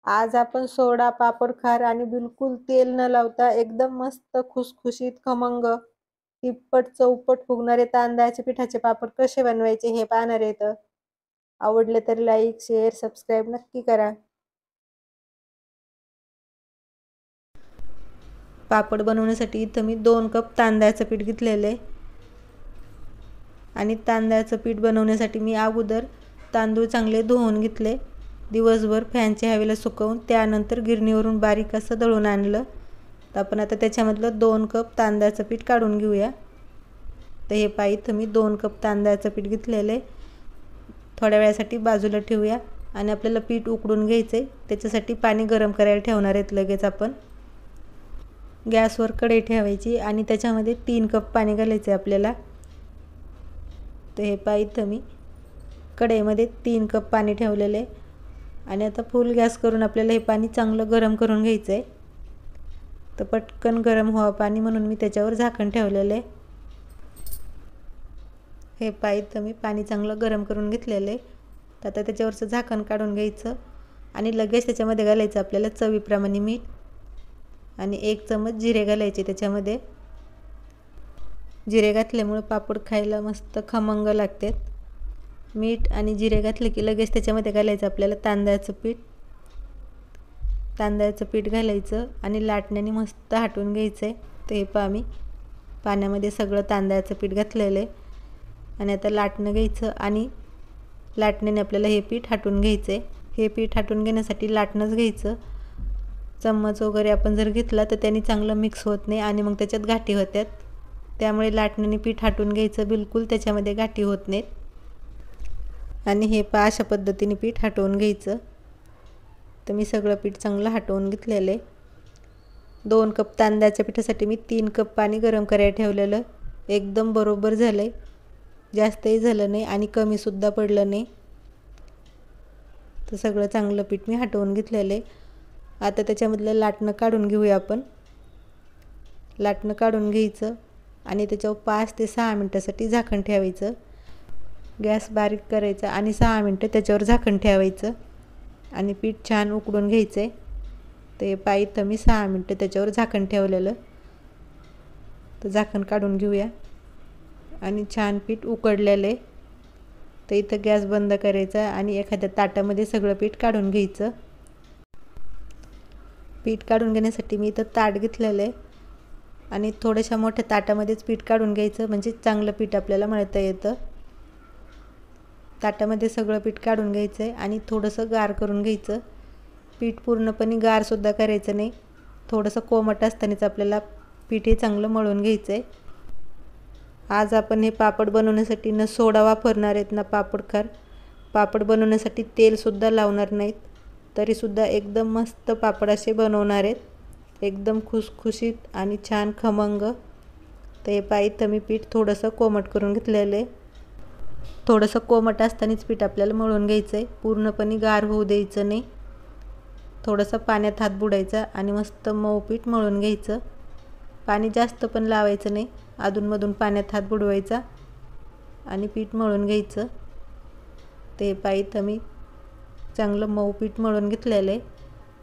आज आपण सोडा, पापड खार आणि बिलकुल तेल न लावता एकदम मस्त खुसखुशीत खमंग तिप्पट चौपट फुगणारे तांदळाचे पिठाचे पापड कसे बनवायचे हे पाहणार आहेत. आवडले तर लाईक, शेअर, सबस्क्राईब नक्की करा. पापड बनवण्यासाठी इथं मी 2 कप तांदळाचं पीठ घेतलेलं आहे आणि तांदळाचं पीठ बनवण्यासाठी मी अगोदर तांदूळ चांगले धुवून घेतले, दिवसभर फॅनच्या हवेला सुकवून त्यानंतर गिरणीवरून बारीक असं दळून आणलं. तर आपण आता त्याच्यामधलं 2 कप तांदळाचं पीठ काढून घेऊया. तर हे पहा इथं मी 2 कप तांदळाचं पीठ घेतलेलं आहे. थोड्या वेळासाठी बाजूला ठेवूया आणि आपल्याला पीठ उकडून घ्यायचं आहे. त्याच्यासाठी पाणी गरम करायला ठेवणार आहेत लगेच आपण. गॅसवर कढई ठेवायची आणि त्याच्यामध्ये 3 कप पाणी घालायचं आहे आपल्याला. तर हे पहा इथं मी कढईमध्ये 3 कप पाणी ठेवलेलं आहे आणि आता फुल गॅस करून आपल्याला हे पाणी चांगलं गरम करून घ्यायचं आहे. तर पटकन गरम व्हावं पाणी म्हणून मी त्याच्यावर झाकण ठेवलेलं आहे. हे पहा इथं मी पाणी चांगलं गरम करून घेतलेलं आहे. तर आता त्याच्यावरचं झाकण काढून घ्यायचं आणि लगेच त्याच्यामध्ये घालायचं आपल्याला चवीप्रमाणे मीठ आणि 1 चमच जिरे घालायचे त्याच्यामध्ये. जिरे घातल्यामुळे पापड खायला मस्त खमंग लागतात. मीठ आणि जिरे घातले की लगेच त्याच्यामध्ये घालायचं आपल्याला तांदळाचं पीठ. तांदळाचं पीठ घालायचं आणि लाटण्याने मस्त हाटून घ्यायचं आहे. तर हे पहा मी पाण्यामध्ये सगळं तांदळाचं पीठ घातलेलं आहे आणि आता लाटणं घ्यायचं आणि लाटण्याने आपल्याला हे पीठ हाटून घ्यायचं आहे. हे पीठ हाटून घेण्यासाठी लाटणंच घ्यायचं. चम्मच वगैरे आपण जर घेतला तर त्याने चांगलं मिक्स होत नाही आणि मग त्याच्यात गाठी होतात. त्यामुळे लाटण्याने पीठ हाटून घ्यायचं, बिलकुल त्याच्यामध्ये गाठी होत नाहीत. आणि हे पहा अशा पद्धतीने पीठ हाटवून घ्यायचं. तर मी सगळं पीठ चांगलं हाटवून घेतलेलं आहे. 2 कप तांदळाच्या पिठासाठी मी 3 कप पाणी गरम करायला ठेवलेलं. एकदम बरोबर झालं आहे, जास्तही झालं नाही आणि कमीसुद्धा पडलं नाही. तर सगळं चांगलं पीठ मी हाटवून घेतलेलं आहे. आता त्याच्यामधलं लाटणं काढून घेऊया आपण. लाटणं काढून घ्यायचं आणि त्याच्यावर 5 ते 6 मिनटासाठी झाकण ठेवायचं. गॅस बारीक करायचा आणि 6 मिनटं त्याच्यावर झाकण ठेवायचं आणि पीठ छान उकडून घ्यायचं आहे. ते पहा इथं मी 6 मिनटं त्याच्यावर झाकण ठेवलेलं. तर झाकण काढून घेऊया आणि छान पीठ उकडलेलं आहे. तर इथं गॅस बंद करायचा आणि एखाद्या ताटामध्ये सगळं पीठ काढून घ्यायचं. पीठ काढून घेण्यासाठी मी इथं ताट घेतलेलं आहे आणि थोड्याशा मोठ्या ताटामध्येच पीठ काढून घ्यायचं, म्हणजे चांगलं पीठ आपल्याला मळता येतं. ताटामध्ये सगळं पीठ काढून घ्यायचं आहे आणि थोडंसं गार करून घ्यायचं. पीठ पूर्णपणे गारसुद्धा करायचं नाही, थोडंसं कोमट असतानाच आपल्याला पीठ हे चांगलं मळून घ्यायचं आहे. आज आपण हे पापड बनवण्यासाठी न सोडा वापरणार आहेत ना पापड खार. पापड बनवण्यासाठी तेलसुद्धा लावणार नाहीत, तरीसुद्धा एकदम मस्त पापड असे बनवणार आहेत, एकदम खुसखुशीत आणि छान खमंग. तर हे पहा इथं मी पीठ थोडंसं कोमट करून घेतलेलं आहे. थोडंसं कोमट असतानाच पीठ आपल्याला मळून घ्यायचं आहे, पूर्णपणे गार होऊ द्यायचं नाही. थोडंसं पाण्यात हात बुडायचा आणि मस्त मऊ पीठ मळून घ्यायचं. पाणी जास्त पण लावायचं नाही, अधूनमधून पाण्यात हात बुडवायचा आणि पीठ मळून घ्यायचं. ते पहा इथं मी चांगलं मऊ पीठ मळून घेतलेलं आहे.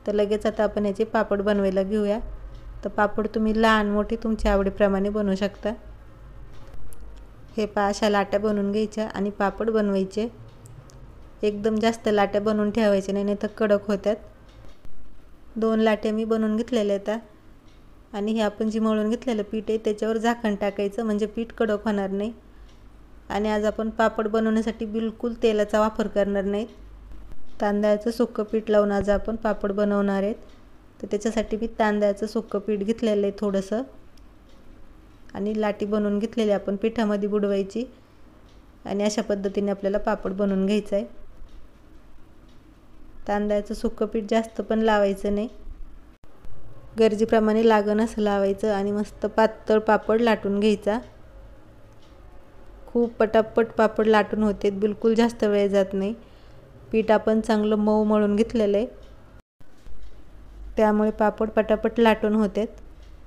तर लगेच आता आपण याचे पापड बनवायला घेऊया. तर पापड तुम्ही लहान मोठे तुमच्या आवडीप्रमाणे बनवू शकता. हे पहा अशा लाट्या बनवून घ्यायच्या आणि पापड बनवायचे. एकदम जास्त लाट्या बनवून ठेवायच्या नाही, तर कडक होतात. 2 लाट्या मी बनवून घेतलेल्या आहेत आणि हे आपण जी मळून घेतलेलं पीठ आहे त्याच्यावर झाकण टाकायचं, म्हणजे पीठ कडक होणार नाही. आणि आज आपण पापड बनवण्यासाठी बिलकुल तेलाचा वापर करणार नाही. तांदळाचं सुक्कं पीठ लावून आज आपण पापड बनवणार आहेत. तर त्याच्यासाठी मी तांदळाचं सुक्कं पीठ घेतलेलं आहे थोडंसं आणि लाटी बनवून घेतलेली आपण पिठामध्ये बुडवायची आणि अशा पद्धतीने आपल्याला पापड बनवून घ्यायचं आहे. तांदळाचं सुक्कं पीठ जास्त पण लावायचं नाही, गरजेप्रमाणे लागण असं लावायचं आणि मस्त पातळ पापड लाटून घ्यायचा. खूप पटापट पापड लाटून होते, बिलकुल जास्त वेळ जात नाही. पीठ आपण चांगलं मऊ मळून घेतलेलं आहे, त्यामुळे पापड पटापट लाटून होतात.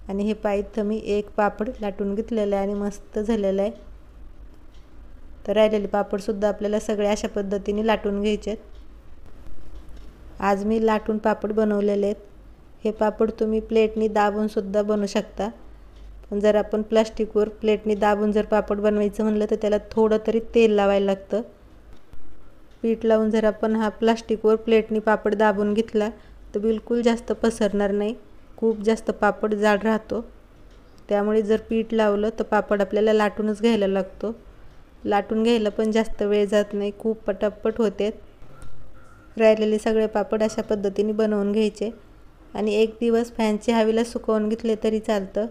आणि हे पहा इथं मी 1 पापड लाटून घेतलेलं आहे आणि मस्त झालेलं आहे. तर राहिलेले पापडसुद्धा आपल्याला सगळे अशा पद्धतीने लाटून घ्यायचे आहेत. आज मी लाटून पापड बनवलेले आहेत. हे पापड तुम्ही प्लेटनी दाबून सुद्धा बनवू शकता. पण जर आपण प्लास्टिकवर प्लेटनी दाबून जर पापड बनवायचं म्हणलं तर त्याला थोडं तरी तेल लावायला लागतं. पीठ लावून जर आपण हा प्लास्टिकवर प्लेटनी पापड दाबून घेतला तर बिलकुल जास्त पसरणार नाही. खूप जास्त पापड जाड राहतो. त्यामुळे जर पीठ लावलं तर पापड आपल्याला लाटूनच घ्यायला लागतो. लाटून घ्यायला पण जास्त वेळ जात नाही, खूप पटापट होते. राहिलेले सगळे पापड अशा पद्धतीने बनवून घ्यायचे आणि एक दिवस फॅनच्या हवेला सुकवून घेतले तरी चालतं.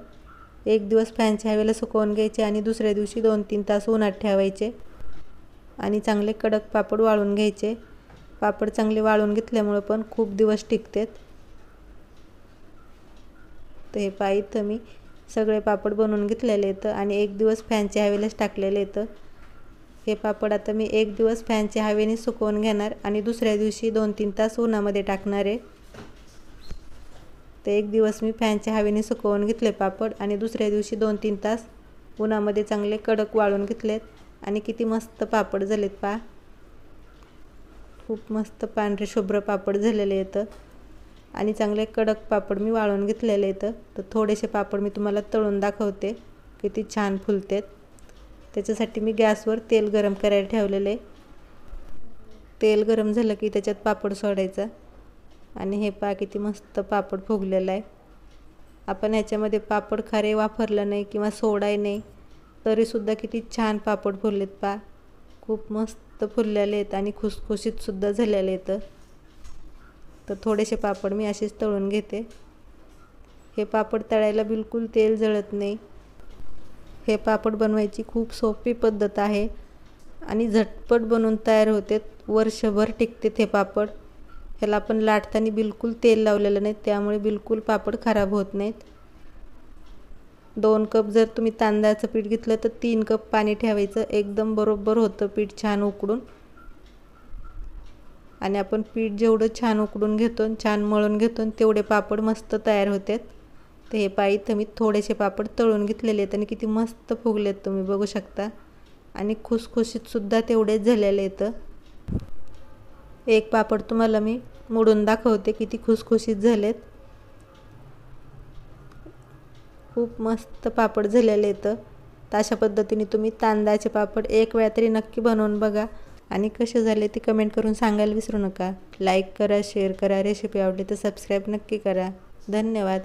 एक दिवस फॅनच्या हवेला सुकवून घ्यायचे आणि दुसऱ्या दिवशी 2-3 तास उन्हात ठेवायचे आणि चांगले कडक पापड वाळून घ्यायचे. पापड चांगले वाळून घेतल्यामुळे पण खूप दिवस टिकतात. तर हे पहा इथं मी सगळे पापड बनवून घेतलेले आहेत आणि एक दिवस फॅनच्या हवेलाच टाकलेले आहेत. हे पापड आता मी एक दिवस फॅनच्या हवेने सुकवून घेणार आणि दुसऱ्या दिवशी 2-3 तास उन्हामध्ये टाकणार आहे. तर एक दिवस मी फॅनच्या हवेने सुकवून घेतले पापड आणि दुसऱ्या दिवशी 2-3 तास उन्हामध्ये चांगले कडक वाळून घेतलेत आणि किती मस्त पापड झालेत पहा. खूप मस्त पांढरे शुभ्र पापड झालेले आहेत आणि चांगले कडक पापड मी वाळून घेतलेले आहेत. तर थोडेसे पापड मी तुम्हाला तळून दाखवते किती छान फुलतात. त्याच्यासाठी मी गॅसवर तेल गरम करायला ठेवलेले. तेल गरम झालं की त्याच्यात पापड सोडायचा आणि हे पहा किती मस्त पापड फुगलेला आहे. आपण ह्याच्यामध्ये पापड खारे वापरलं नाही किंवा सोडाय नाही तरीसुद्धा किती छान पापड फुललेत पहा. खूप मस्त फुललेले आहेत आणि खुसखुशीतसुद्धा झालेले आहेत. तर थोडेसे पापड मी असेच तळून घेते. हे पापड तळायला बिलकुल तेल जळत नाही. हे पापड बनवायची खूप सोपी पद्धत आहे आणि झटपट बनवून तयार होते. वर्षभर टिकते हे पापड. ह्याला आपण लाटताना बिलकुल तेल लावलेलं नाही, त्यामुळे बिलकुल पापड खराब होत नाहीत. 2 कप जर तुम्ही तांदळाचं पीठ घेतलं तर 3 कप पाणी ठेवायचं. एकदम बरोबर होतं पीठ छान उकडून. आणि आपण पीठ जेवढं छान उकडून घेतो छान मळून घेतो तेवढे पापड मस्त तयार होतात. तर हे पहा इथं मी थोडेसे पापड तळून घेतलेले आहेत आणि किती मस्त फुगलेत तुम्ही बघू शकता आणि खुसखुशीतसुद्धा तेवढेच झालेले आहेत. एक पापड तुम्हाला मी मोडून दाखवते किती खुसखुशीत झालेत. खूप मस्त पापड झालेले आहेत. तर अशा पद्धतीने तुम्ही तांदळाचे पापड एक वेळा तरी नक्की बनवून बघा आणि कसे झाले ते कमेंट करून सांगायला विसरू नका. लाईक करा, शेअर करा. रेसिपी आवडली तर सबस्क्राईब नक्की करा. धन्यवाद.